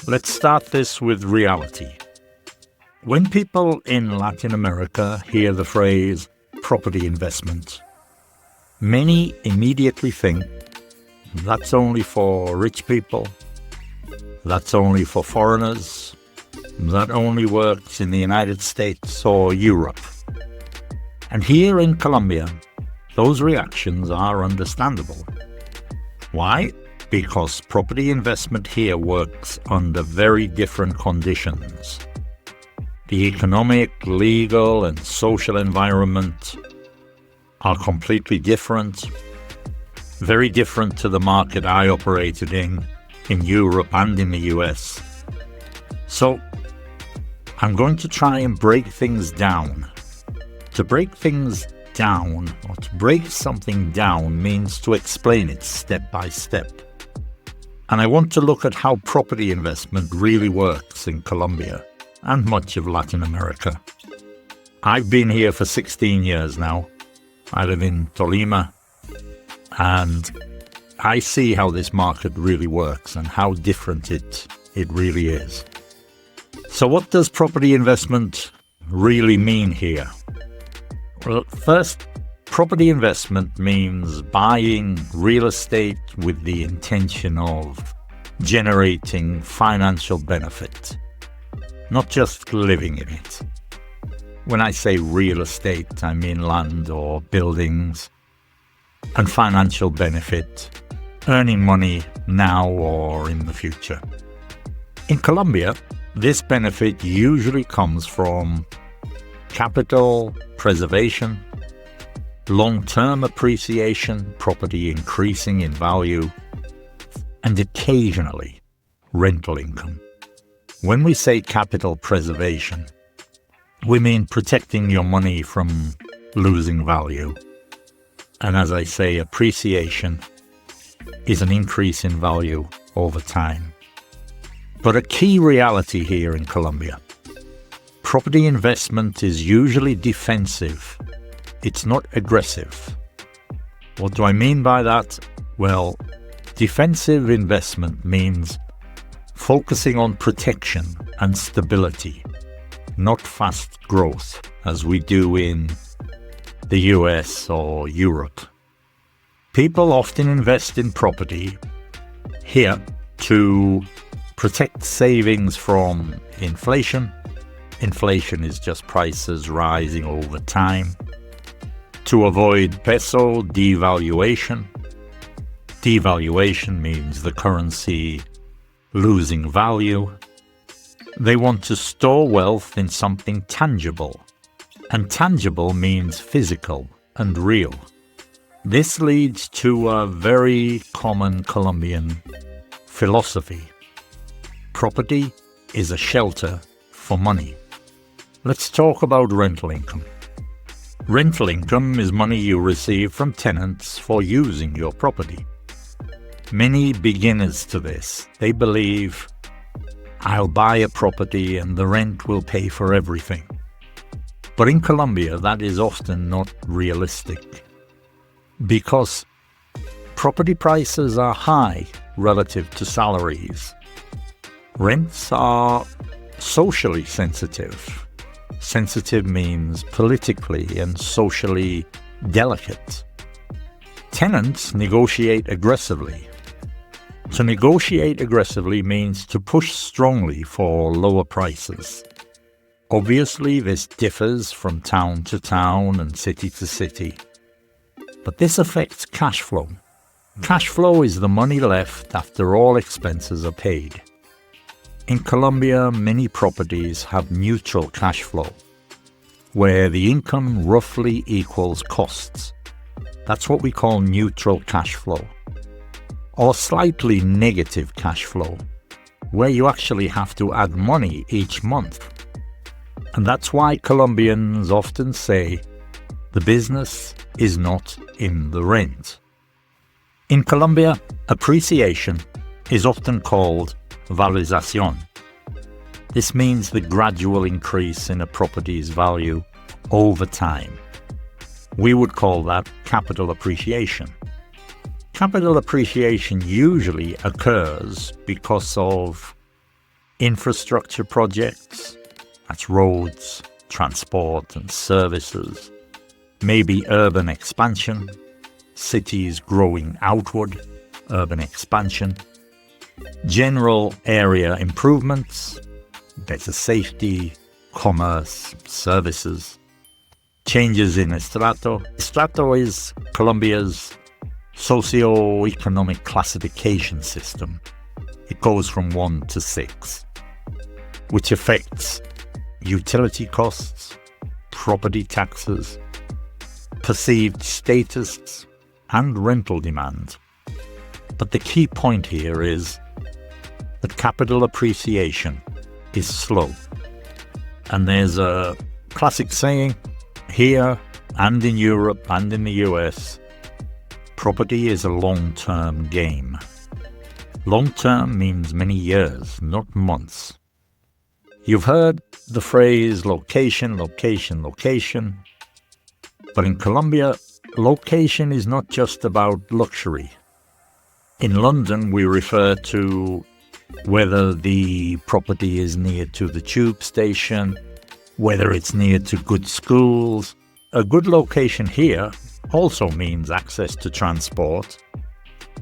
Let's start this with reality. When people in Latin America hear the phrase property investment, many immediately think that's only for rich people, that's only for foreigners, that only works in the United States or Europe. And here in Colombia, those reactions are understandable. Why? Because property investment here works under very different conditions. The economic, legal, and social environment are completely different, very different to the market I operated in Europe and in the US. So I'm going to try and break things down. To break things down, or to break something down, means to explain it step by step. And I want to look at how property investment really works in Colombia and much of Latin America. I've been here for 16 years now. I live in Tolima, and I see how this market really works and how different it really is. So what does property investment really mean here? Well, first, property investment means buying real estate with the intention of generating financial benefit, not just living in it. When I say real estate, I mean land or buildings, and financial benefit, earning money now or in the future. In Colombia, this benefit usually comes from capital preservation, long-term appreciation, property increasing in value, and occasionally rental income. When we say capital preservation, we mean protecting your money from losing value. And as I say, appreciation is an increase in value over time. But a key reality here in Colombia: property investment is usually defensive. It's not aggressive. What do I mean by that? Well, defensive investment means focusing on protection and stability, not fast growth, as we do in the US or Europe. People often invest in property here to protect savings from inflation. Inflation is just prices rising over time. To avoid peso devaluation. Devaluation means the currency losing value. They want to store wealth in something tangible, and tangible means physical and real. This leads to a very common Colombian philosophy. Property is a shelter for money. Let's talk about rental income. Rental income is money you receive from tenants for using your property. Many beginners to this, they believe, I'll buy a property and the rent will pay for everything. But in Colombia, that is often not realistic, because property prices are high relative to salaries. Rents are socially sensitive. Sensitive means politically and socially delicate. Tenants negotiate aggressively. To negotiate aggressively means to push strongly for lower prices. Obviously, this differs from town to town and city to city. But this affects cash flow. Cash flow is the money left after all expenses are paid. In Colombia, many properties have neutral cash flow, where the income roughly equals costs. That's what we call neutral cash flow. Or slightly negative cash flow, where you actually have to add money each month. And that's why Colombians often say the business is not in the rent. In Colombia, appreciation is often called valorización. This means the gradual increase in a property's value over time. We would call that capital appreciation. Capital appreciation usually occurs because of infrastructure projects, that's roads, transport and services, maybe urban expansion, cities growing outward, urban expansion, general area improvements, better safety, commerce, services, changes in estrato. Estrato is Colombia's socio-economic classification system. It goes from 1 to 6, which affects utility costs, property taxes, perceived status, and rental demand. But the key point here is that capital appreciation is slow. And there's a classic saying here and in Europe and in the US, property is a long-term game. Long-term means many years, not months. You've heard the phrase location, location, location. But in Colombia, location is not just about luxury. In London, we refer to whether the property is near to the tube station, whether it's near to good schools. A good location here also means access to transport,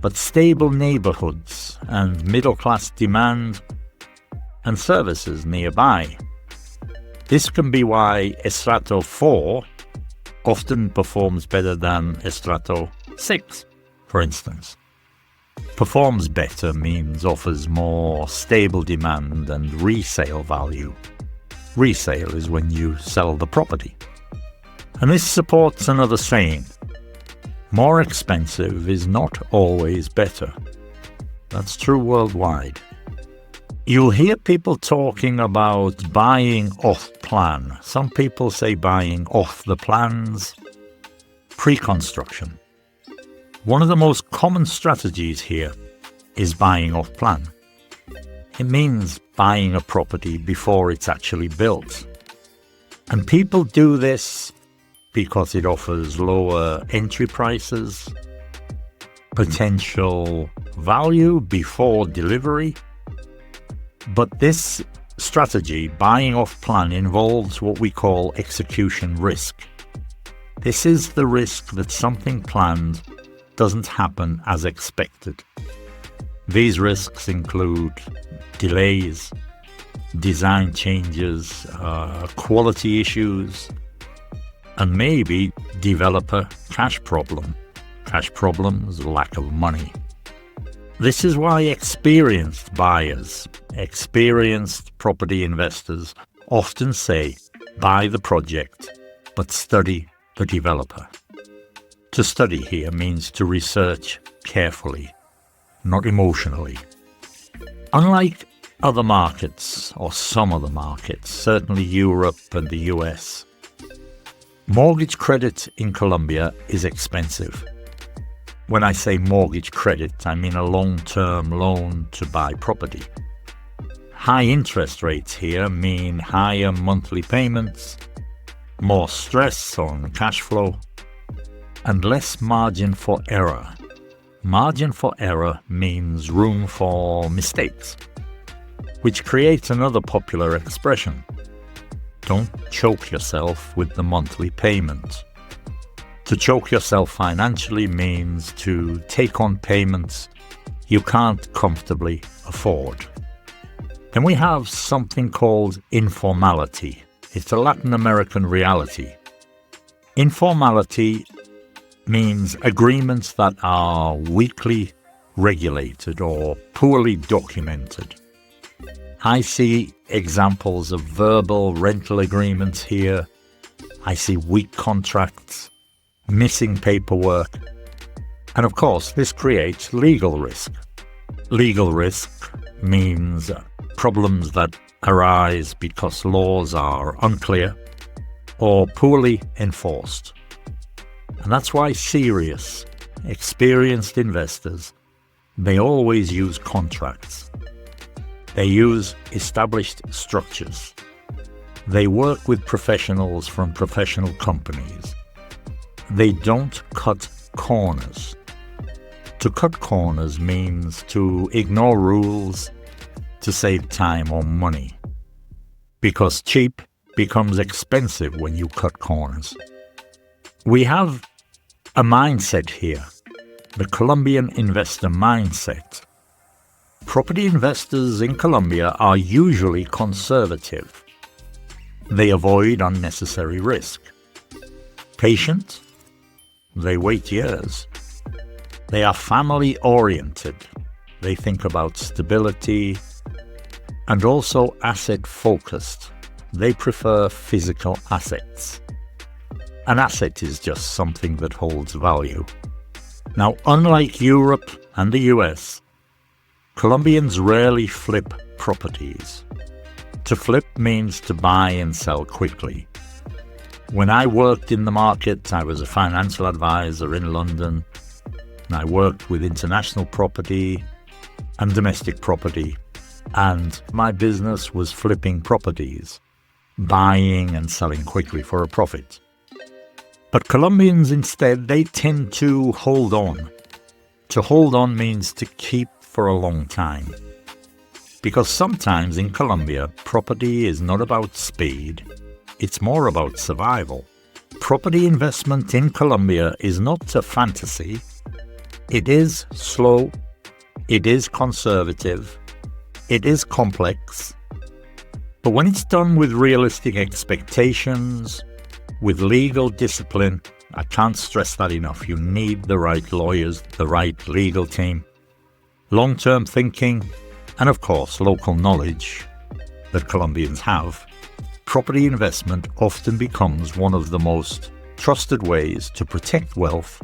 but stable neighborhoods and middle-class demand and services nearby. This can be why Estrato 4 often performs better than Estrato 6, for instance. Performs better means offers more stable demand and resale value. Resale is when you sell the property. And this supports another saying: more expensive is not always better. That's true worldwide. You'll hear people talking about buying off plan. Some people say buying off the plans. Pre-construction. One of the most common strategies here is buying off plan. It means buying a property before it's actually built. And people do this because it offers lower entry prices, potential value before delivery. But this strategy, buying off plan, involves what we call execution risk. This is the risk that something planned doesn't happen as expected. These risks include delays, design changes, quality issues, and maybe developer cash problems, lack of money. This is why experienced buyers, experienced property investors often say, buy the project, but study the developer. To study here means to research carefully, not emotionally. Unlike other markets, or some other markets, certainly Europe and the US, mortgage credit in Colombia is expensive. When I say mortgage credit, I mean a long-term loan to buy property. High interest rates here mean higher monthly payments, more stress on cash flow, and less margin for error. Margin for error means room for mistakes, which creates another popular expression: don't choke yourself with the monthly payment. To choke yourself financially means to take on payments you can't comfortably afford. Then we have something called informality. It's a Latin American reality. Informality means agreements that are weakly regulated or poorly documented. I see examples of verbal rental agreements here. I see weak contracts, missing paperwork, and of course this creates legal risk. Legal risk means problems that arise because laws are unclear or poorly enforced. And that's why serious, experienced investors, they always use contracts. They use established structures. They work with professionals from professional companies. They don't cut corners. To cut corners means to ignore rules, to save time or money, because cheap becomes expensive when you cut corners. We have a mindset here, the Colombian investor mindset. Property investors in Colombia are usually conservative. They avoid unnecessary risk. Patient, they wait years. They are family-oriented. They think about stability and also asset-focused. They prefer physical assets. An asset is just something that holds value. Now, unlike Europe and the US, Colombians rarely flip properties. To flip means to buy and sell quickly. When I worked in the market, I was a financial advisor in London, and I worked with international property and domestic property, and my business was flipping properties, buying and selling quickly for a profit. But Colombians instead, they tend to hold on. To hold on means to keep for a long time. Because sometimes in Colombia, property is not about speed, it's more about survival. Property investment in Colombia is not a fantasy. It is slow, it is conservative, it is complex. But when it's done with realistic expectations, with legal discipline, I can't stress that enough. You need the right lawyers, the right legal team, long-term thinking, and of course, local knowledge that Colombians have. Property investment often becomes one of the most trusted ways to protect wealth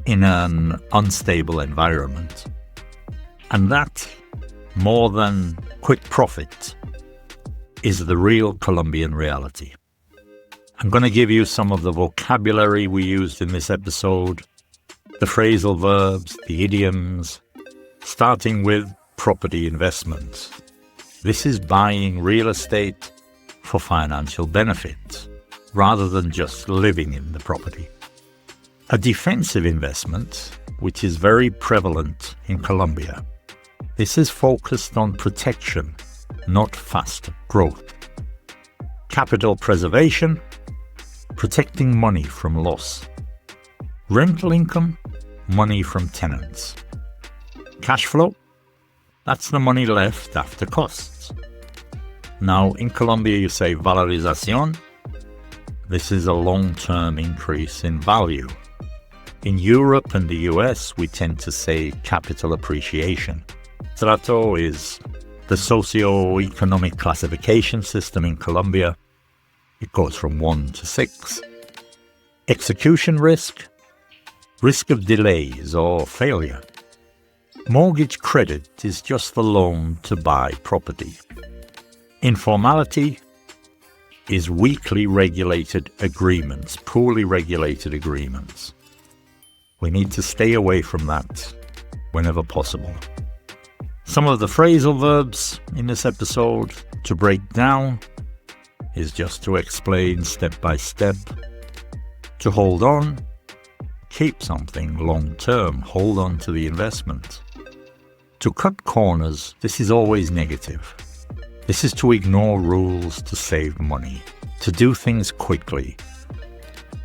in an unstable environment. And that, more than quick profit, is the real Colombian reality. I'm going to give you some of the vocabulary we used in this episode, the phrasal verbs, the idioms, starting with property investment. This is buying real estate for financial benefit, rather than just living in the property. A defensive investment, which is very prevalent in Colombia. This is focused on protection, not fast growth. Capital preservation, protecting money from loss. Rental income, money from tenants. Cash flow, that's the money left after costs. Now, in Colombia, you say valorización. This is a long-term increase in value. In Europe and the US, we tend to say capital appreciation. Trato is the socio-economic classification system in Colombia. It goes from 1 to 6. Execution risk, risk of delays or failure. Mortgage credit is just the loan to buy property. Informality is weakly regulated agreements, poorly regulated agreements. We need to stay away from that whenever possible. Some of the phrasal verbs in this episode to break down is just to explain step by step. To hold on, keep something long term, hold on to the investment. To cut corners, this is always negative. This is to ignore rules to save money, to do things quickly.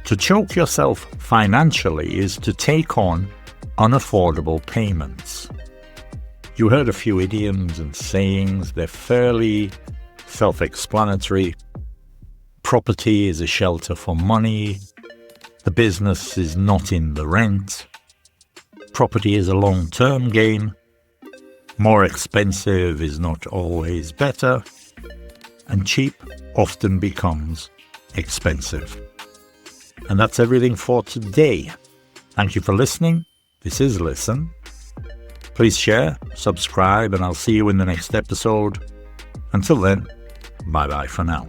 To choke yourself financially is to take on unaffordable payments. You heard a few idioms and sayings, they're fairly self-explanatory. Property is a shelter for money. The business is not in the rent. Property is a long-term game. More expensive is not always better. And cheap often becomes expensive. And that's everything for today. Thank you for listening. This is Listen. Please share, subscribe, and I'll see you in the next episode. Until then, bye-bye for now.